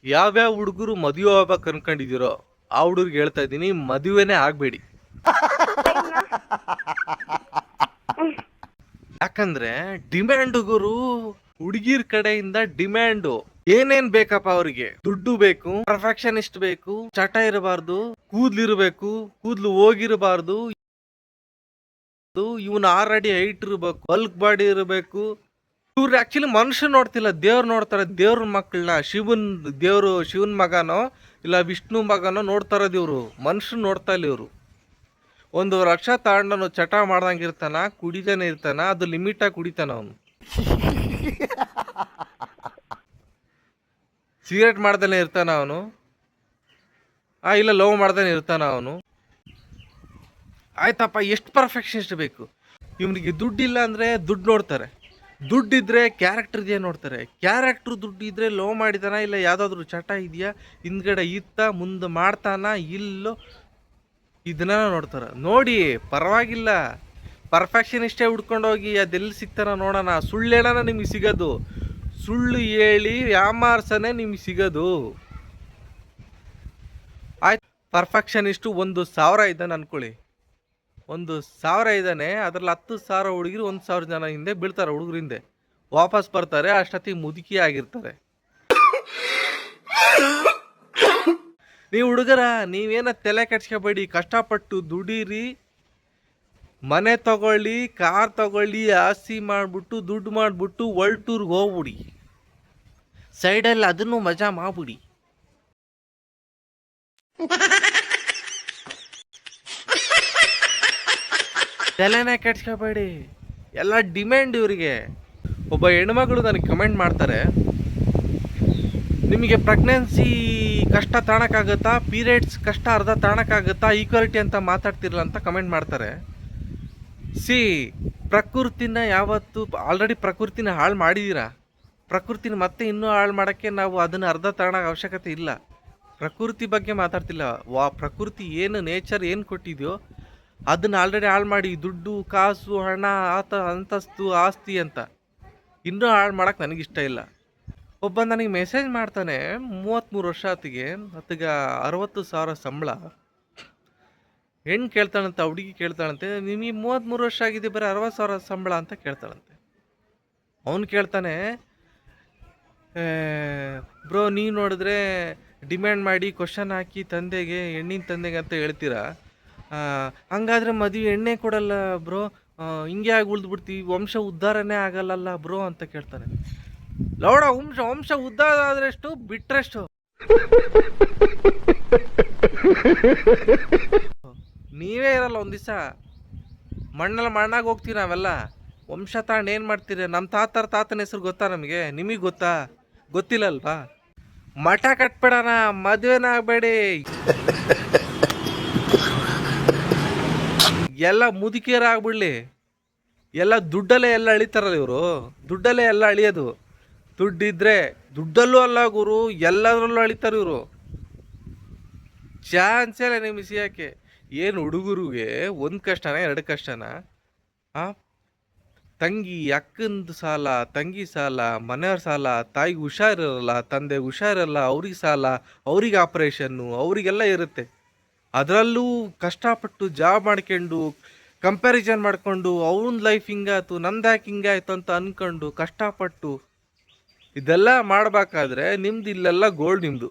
ಯಾವ್ಯಾವ ಹುಡುಗರು ಮದುವೆ ಆಗ್ಬೇಕು ಅನ್ಕೊಂಡಿದ್ದೀರೋ ಆ ಹುಡುಗರಿಗೆ ಹೇಳ್ತಾ ಇದ್ದೀನಿ, ಮದುವೆನೇ ಆಗ್ಬೇಡಿ. ಯಾಕಂದ್ರೆ ಡಿಮ್ಯಾಂಡ್ ಗುರು, ಹುಡುಗಿರ್ ಕಡೆಯಿಂದ ಡಿಮ್ಯಾಂಡು. ಏನೇನ್ ಬೇಕಪ್ಪ ಅವ್ರಿಗೆ? ದುಡ್ಡು ಬೇಕು, ಪರ್ಫೆಕ್ಷನಿಸ್ಟ್ ಬೇಕು, ಚಟ ಇರಬಾರ್ದು, ಕೂದ್ಲಿರ್ಬೇಕು, ಕೂದ್ಲು ಹೋಗಿರಬಾರ್ದು, ಇವನ್ ಆಲ್ರೆಡಿ ಹೈಟ್ ಇರ್ಬೇಕು, ಬಲ್ಕ್ ಬಾಡಿ ಇರಬೇಕು. ಇವ್ರು ಆಕ್ಚುಲಿ ಮನುಷ್ಯ ನೋಡ್ತಿಲ್ಲ, ದೇವ್ರು ನೋಡ್ತಾರೆ. ದೇವ್ರ ಮಕ್ಕಳನ್ನ, ಶಿವನ್ ಮಗನೋ ಇಲ್ಲ ವಿಷ್ಣು ಮಗನೋ ನೋಡ್ತಾರದ್ ಇವ್ರು, ಮನುಷ್ಯ ನೋಡ್ತಾ ಇಲ್ಲ ಇವ್ರು. 1 ವರ್ಷ ತಗೊಂಡನು ಚಟ ಮಾಡ್ದಂಗೆ ಇರ್ತಾನ, ಕುಡಿತಾನೆ ಇರ್ತಾನ, ಅದು ಲಿಮಿಟ್ ಆಗಿ ಕುಡಿತಾನ ಅವನು. ಸಿಗರೇಟ್ ಮಾಡ್ದಾನೆ ಇರ್ತಾನ ಅವನು, ಇಲ್ಲ ಲವ್ ಮಾಡ್ದಾನೆ ಇರ್ತಾನ ಅವನು. ಆಯ್ತಪ್ಪ, ಎಷ್ಟು ಪರ್ಫೆಕ್ಷನಿಸ್ಟ್ ಬೇಕು ಇವನಿಗೆ? ದುಡ್ಡಿಲ್ಲ ಅಂದ್ರೆ ದುಡ್ಡು ನೋಡ್ತಾರೆ, ದುಡ್ಡಿದ್ರೆ ಕ್ಯಾರೆಕ್ಟರ್ ಇದೆಯಾ ನೋಡ್ತಾರೆ. ಕ್ಯಾರೆಕ್ಟ್ರು ದುಡ್ಡು ಇದ್ರೆ ಲವ್ ಮಾಡಿದಾನ, ಇಲ್ಲ ಯಾವ್ದಾದ್ರು ಚಟ ಇದೆಯಾ, ಹಿಂದ್ಗಡೆ ಮುಂದೆ ಮಾಡ್ತಾನ ಇಲ್ಲೋ, ಇದನ್ನ ನೋಡ್ತಾರ. ನೋಡಿ, ಪರವಾಗಿಲ್ಲ, ಪರ್ಫೆಕ್ಷನಿಸ್ಟೇ ಹುಡ್ಕೊಂಡೋಗಿ ಅದೆಲ್ಲಿ ಸಿಗ್ತಾನ ನೋಡೋಣ. ಸುಳ್ಳು ಹೇಳೋಣ ನಿಮಗೆ ಸಿಗೋದು, ಸುಳ್ಳು ಹೇಳಿ ಯಾಮಾರ್ಸನೆ ನಿಮಗೆ ಸಿಗೋದು. ಆಯ್ತು, ಪರ್ಫೆಕ್ಷನಿಸ್ಟು 1,000 ಇದ್ದಾನೆ ಅನ್ಕೊಳ್ಳಿ, 1,000 ಇದ್ದಾನೆ, ಅದ್ರಲ್ಲಿ 10,000 ಹುಡುಗಿರು 1,000 ಜನ ಹಿಂದೆ ಬೀಳ್ತಾರೆ, ಹುಡುಗರು ಹಿಂದೆ ವಾಪಸ್ ಬರ್ತಾರೆ. ಅಷ್ಟೊತ್ತಿಗೆ ಮುದುಕಿ ಆಗಿರ್ತಾರೆ. ನೀವು ಹುಡುಗರ, ನೀವೇನ ತಲೆ ಕೆಡ್ಸ್ಕೊಬೇಡಿ, ಕಷ್ಟಪಟ್ಟು ದುಡೀರಿ, ಮನೆ ತಗೊಳ್ಳಿ, ಕಾರ್ ತಗೊಳ್ಳಿ, ಆಸ್ತಿ ಮಾಡ್ಬಿಟ್ಟು ದುಡ್ಡು ಮಾಡ್ಬಿಟ್ಟು ವರ್ಲ್ಡ್ ಟೂರ್ಗೆ ಹೋಗ್ಬಿಡಿ, ಸೈಡಲ್ಲಿ ಅದನ್ನು ಮಜಾ ಮಾಡ್ಬಿಡಿ. ತಲೆನೇ ಕೆಡ್ಸ್ಕೊಬೇಡಿ, ಎಲ್ಲ ಡಿಮ್ಯಾಂಡ್ ಇವರಿಗೆ. ಒಬ್ಬ ಹೆಣ್ಮಗಳು ನನಗೆ ಕಮೆಂಟ್ ಮಾಡ್ತಾರೆ, ನಿಮಗೆ ಪ್ರೆಗ್ನೆನ್ಸಿ ಕಷ್ಟ ತಾಣಕ್ಕಾಗತ್ತಾ, ಪೀರಿಯಡ್ಸ್ ಕಷ್ಟ ಅರ್ಧ ತಾಣಕ್ಕಾಗತ್ತಾ, ಈಕ್ವಾಲಿಟಿ ಅಂತ ಮಾತಾಡ್ತಿರಲ್ಲ ಅಂತ ಕಮೆಂಟ್ ಮಾಡ್ತಾರೆ. ಪ್ರಕೃತಿನ ಯಾವತ್ತು ಆಲ್ರೆಡಿ ಪ್ರಕೃತಿನ ಹಾಳು ಮಾಡಿದ್ದೀರಾ, ಪ್ರಕೃತಿನ ಮತ್ತೆ ಇನ್ನೂ ಹಾಳು ಮಾಡೋಕ್ಕೆ ನಾವು ಅದನ್ನು ಅರ್ಧ ತಾಣಕ್ಕೆ ಅವಶ್ಯಕತೆ ಇಲ್ಲ. ಪ್ರಕೃತಿ ಬಗ್ಗೆ ಮಾತಾಡ್ತಿಲ್ಲ, ಪ್ರಕೃತಿ ಏನು ನೇಚರ್ ಏನು ಕೊಟ್ಟಿದೆಯೋ ಅದನ್ನು ಆಲ್ರೆಡಿ ಹಾಳು ಮಾಡಿ, ದುಡ್ಡು ಕಾಸು ಹಣ ಅಂತಸ್ತು ಆಸ್ತಿ ಅಂತ ಇನ್ನೂ ಹಾಳು ಮಾಡೋಕ್ಕೆ ನನಗಿಷ್ಟ ಇಲ್ಲ. ಒಬ್ಬ ನನಗೆ ಮೆಸೇಜ್ ಮಾಡ್ತಾನೆ, 33 ವರ್ಷ ಆತಿಗೆ 60,000 ಸಂಬಳ. ಹೆಣ್ಣು ಕೇಳ್ತಾಳಂತೆ, ಹುಡುಗಿ ಕೇಳ್ತಾಳಂತೆ, ನಿಮಗೆ 33 ವರ್ಷ ಆಗಿದೆ, ಬರೀ 60,000 ಸಂಬಳ ಅಂತ ಕೇಳ್ತಾಳಂತೆ. ಅವನು ಕೇಳ್ತಾನೆ, ಬ್ರೋ ನೀವು ನೋಡಿದ್ರೆ ಡಿಮ್ಯಾಂಡ್ ಮಾಡಿ ಕ್ವಶನ್ ಹಾಕಿ ತಂದೆಗೆ, ಹೆಣ್ಣಿನ ತಂದೆಗೆ ಅಂತ ಹೇಳ್ತೀರಾ, ಹಂಗಾದ್ರೆ ಮದುವೆ ಎಣ್ಣೆ ಕೊಡಲ್ಲ ಬ್ರೋ, ಹಿಂಗೆ ಆಗಿ ಉಳಿದ್ಬಿಡ್ತೀವಿ, ವಂಶ ಉದ್ಧಾರನೇ ಆಗಲ್ಲ ಬ್ರೋ ಅಂತ ಕೇಳ್ತಾನೆ. ಲೌಡ, ವಂಶ ಉದ್ಧಾರ ಆದ್ರೆಷ್ಟು, ಬಿಟ್ರೆಷ್ಟು? ನೀವೇ ಇರಲ್ಲ, ಒಂದ್ ದಿವಸ ಮಣ್ಣಾಗ ಹೋಗ್ತೀವಿ ನಾವೆಲ್ಲ. ವಂಶ ತಾಂಡ್ ಏನ್ ಮಾಡ್ತೀರಿ? ನಮ್ಮ ತಾತನ ಹೆಸರು ಗೊತ್ತಾ ನಮಗೆ? ನಿಮಗೆ ಗೊತ್ತಾ? ಗೊತ್ತಿಲ್ಲ ಅಲ್ವಾ? ಮಠ ಕಟ್ಬೇಡಣ, ಮದುವೆನ ಆಗಬೇಡಿ. ಎಲ್ಲ ಮುದುಕಿಯರ ಆಗ್ಬಿಡ್ಲಿ, ಎಲ್ಲ ದುಡ್ಡಲ್ಲೇ ಎಲ್ಲ ಅಳಿತಾರಲ್ಲ ಇವರು, ದುಡ್ಡಲ್ಲೇ ಎಲ್ಲ ಅಳಿಯೋದು. ದುಡ್ಡಿದ್ರೆ ದುಡ್ಡಲ್ಲೂ ಅಲ್ಲ ಗುರು, ಎಲ್ಲದರಲ್ಲೂ ಅಳಿತಾರೆ ಇವರು. ಚಾನ್ಸೇ ಇಲ್ಲ ನಿಮಗೆ ಸಿಗೋಕ್ಕೆ. ಏನು ಹುಡುಗರಿಗೆ 1 ಕಷ್ಟನ 2 ಕಷ್ಟನ? ತಂಗಿ ಅಕ್ಕಂದು ಸಾಲ, ತಂಗಿ ಸಾಲ, ಮನೆಯವ್ರ ಸಾಲ, ತಾಯಿಗೆ ಹುಷಾರಿರಲ್ಲ, ತಂದೆಗೆ ಹುಷಾರಿರಲ್ಲ, ಅವ್ರಿಗೆ ಸಾಲ, ಅವ್ರಿಗೆ ಆಪ್ರೇಷನ್ನು, ಅವರಿಗೆಲ್ಲ ಇರುತ್ತೆ. ಅದರಲ್ಲೂ ಕಷ್ಟಪಟ್ಟು ಜಾಬ್ ಮಾಡ್ಕೊಂಡು ಕಂಪ್ಯಾರಿಸನ್ ಮಾಡ್ಕೊಂಡು ಅವನ ಲೈಫ್ ಹಿಂಗಾಯ್ತು ನಮ್ದು ಯಾಕೆ ಹಿಂಗಾಯ್ತು ಅಂತ ಅಂದ್ಕೊಂಡು ಕಷ್ಟಪಟ್ಟು ಇದೆಲ್ಲ ಮಾಡಬೇಕಾದ್ರೆ ನಿಮ್ದು ಇಲ್ಲೆಲ್ಲ ಗೋಲ್ಡ್ ನಿಮ್ಮದು.